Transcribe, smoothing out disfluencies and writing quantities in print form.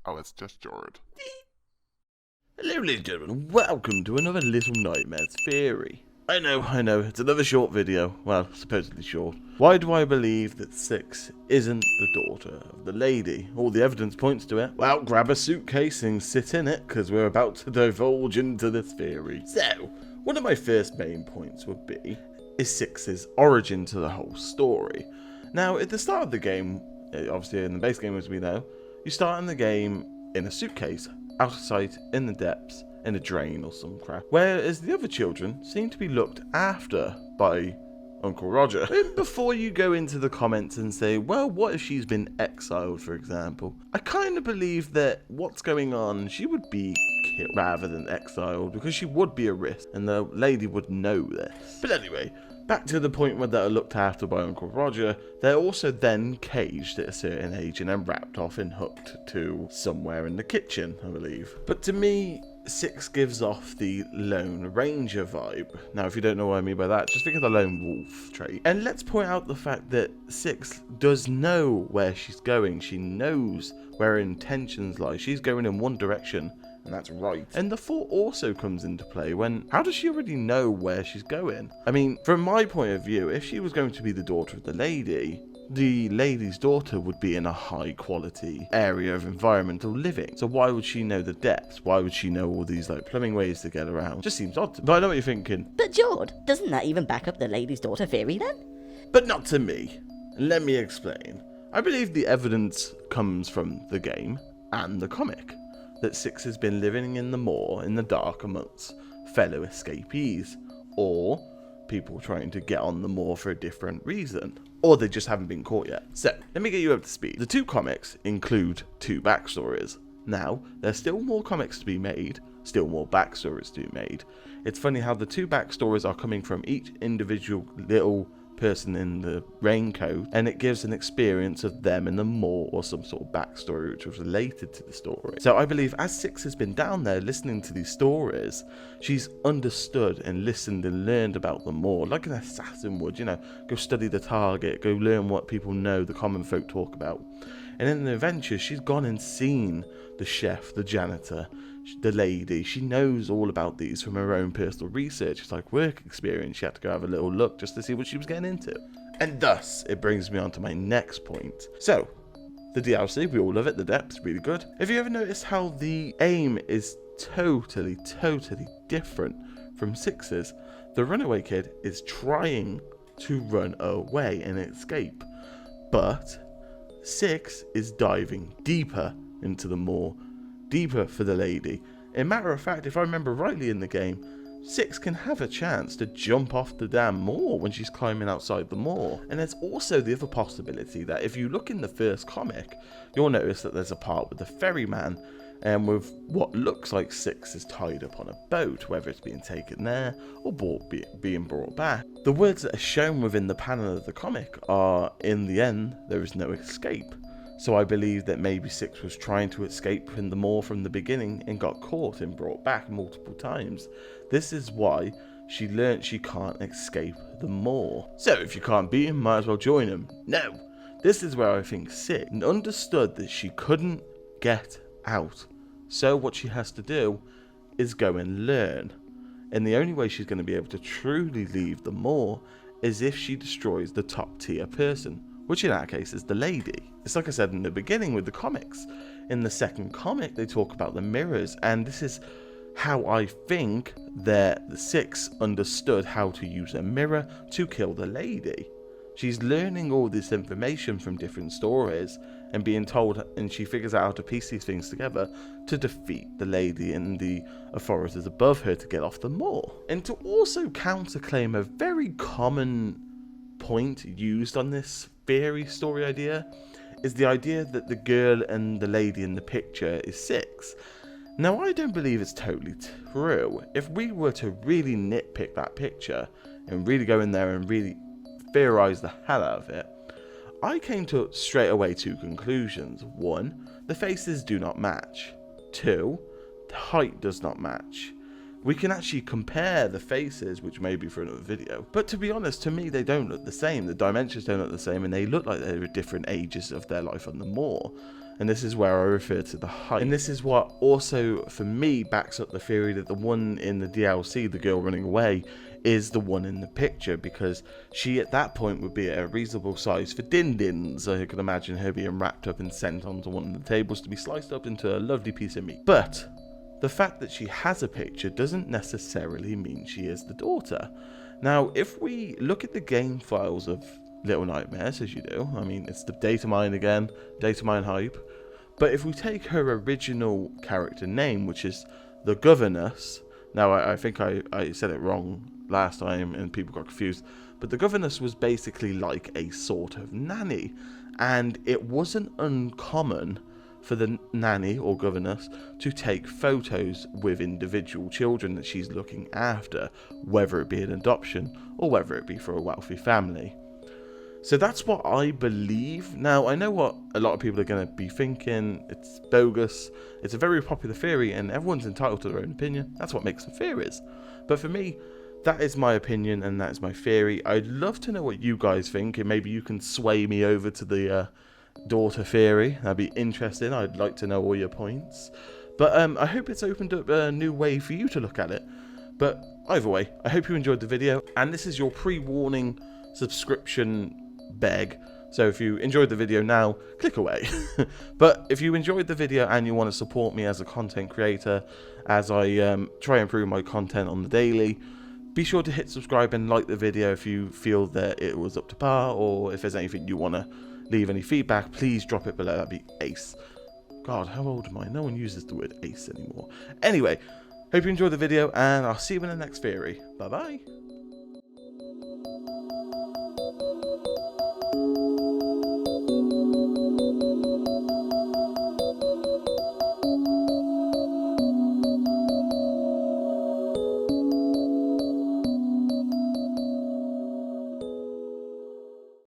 Oh, it's just Jord. Hello ladies and gentlemen, welcome to another Little Nightmares Theory. I know, it's another short video, well, supposedly short. Why do I believe that Six isn't the daughter of the lady? All the evidence points to it. Well, grab a suitcase and sit in it, because we're about to divulge into this theory. So, one of my first main points would be, is Six's origin to the whole story. Now, at the start of the game, obviously in the base game as we know, you start in the game in a suitcase, out of sight, in the depths, in a drain or some crap. Whereas the other children seem to be looked after by Uncle Roger. Before you go into the comments and say, well, what if she's been exiled, for example? I kind of believe that what's going on, she would be killed rather than exiled, because she would be a risk, and the lady would know this. But anyway, back to the point where they're looked after by Uncle Roger, they're also then caged at a certain age and then wrapped off and hooked to somewhere in the kitchen, I believe. But to me, Six gives off the Lone Ranger vibe. Now, if you don't know what I mean by that, just think of the Lone Wolf trait. And let's point out the fact that Six does know where she's going. She knows where her intentions lie. She's going in one direction, and that's right. And the thought also comes into play when, how does she already know where she's going? I mean, from my point of view, if she was going to be the daughter of the lady's daughter would be in a high quality area of environmental living. So why would she know the depths? Why would she know all these like plumbing ways to get around? Just seems odd to me. But I know what you're thinking. But Jord, doesn't that even back up the lady's daughter theory then? But not to me. Let me explain. I believe the evidence comes from the game and the comic. That Six has been living in the moor in the dark amongst fellow escapees, or people trying to get on the moor for a different reason, or they just haven't been caught yet. So, let me get you up to speed. The two comics include two backstories. Now, there's still more comics to be made, still more backstories to be made. It's funny how the two backstories are coming from each individual little person in the raincoat, and it gives an experience of them in the moor or some sort of backstory which was related to the story. So I believe as Six has been down there listening to these stories, she's understood and listened and learned about them more, like an assassin would, go study the target, go learn what people know, the common folk talk about. And in the adventure, she's gone and seen the chef, the janitor, the lady. She knows all about these from her own personal research. It's like work experience. She had to go have a little look just to see what she was getting into. And thus, it brings me on to my next point. So, the DLC, we all love it. The depth's really good. Have you ever noticed how the aim is totally different from Six's? The runaway kid is trying to run away and escape, but Six is diving deeper into the moor, deeper for the lady. In matter of fact, if I remember rightly in the game, Six can have a chance to jump off the damn moor when she's climbing outside the moor. And there's also the other possibility that if you look in the first comic, you'll notice that there's a part with the ferryman and with what looks like Six is tied up on a boat, whether it's being taken there or being brought back. The words that are shown within the panel of the comic are, in the end, there is no escape. So I believe that maybe Six was trying to escape from the moor from the beginning and got caught and brought back multiple times. This is why she learnt she can't escape the moor. So if you can't beat him, might as well join him. No, this is where I think Six understood that she couldn't get out. So what she has to do is go and learn. And the only way she's going to be able to truly leave the moor is if she destroys the top tier person, which in that case is the lady. It's like I said in the beginning with the comics. In the second comic, they talk about the mirrors, and this is how I think that the Six understood how to use a mirror to kill the lady. She's learning all this information from different stories and being told, and she figures out how to piece these things together to defeat the lady and the authorities above her to get off the moor. And to also counterclaim a very common point used on this theory story idea is the idea that the girl and the lady in the picture is Six. Now, I don't believe it's totally true. If we were to really nitpick that picture and really go in there and really theorize the hell out of it, I came to straight away two conclusions. One, the faces do not match. Two, the height does not match. We can actually compare the faces, which may be for another video. But to be honest, to me, they don't look the same. The dimensions don't look the same, and they look like they're at different ages of their life on the moor. And this is where I refer to the height. And this is what also, for me, backs up the theory that the one in the DLC, the girl running away, is the one in the picture, because she at that point would be at a reasonable size for din-dins. I could imagine her being wrapped up and sent onto one of the tables to be sliced up into a lovely piece of meat. But the fact that she has a picture doesn't necessarily mean she is the daughter. Now, if we look at the game files of Little Nightmares, as you do, I mean, it's the data mine again, data mine hype. But if we take her original character name, which is the Governess, now I think I said it wrong last time and people got confused, but the Governess was basically like a sort of nanny, and it wasn't uncommon for the nanny or governess to take photos with individual children that she's looking after, whether it be an adoption or whether it be for a wealthy family. So that's what I believe. Now, I know what a lot of people are going to be thinking. It's bogus. It's a very popular theory, and everyone's entitled to their own opinion. That's what makes them theories. But for me, that is my opinion, and that is my theory. I'd love to know what you guys think, and maybe you can sway me over to the daughter theory. That'd be interesting. I'd like to know all your points. But I hope it's opened up a new way for you to look at it. But either way, I hope you enjoyed the video, and this is your pre-warning subscription beg. So if you enjoyed the video now, click away. But if you enjoyed the video and you want to support me as a content creator, as I try and improve my content on the daily, be sure to hit subscribe and like the video if you feel that it was up to par, or if there's anything you want to leave any feedback, please drop it below. That'd be ace. God, how old am I? No one uses the word ace anymore. Anyway, hope you enjoyed the video, and I'll see you in the next theory. Bye bye.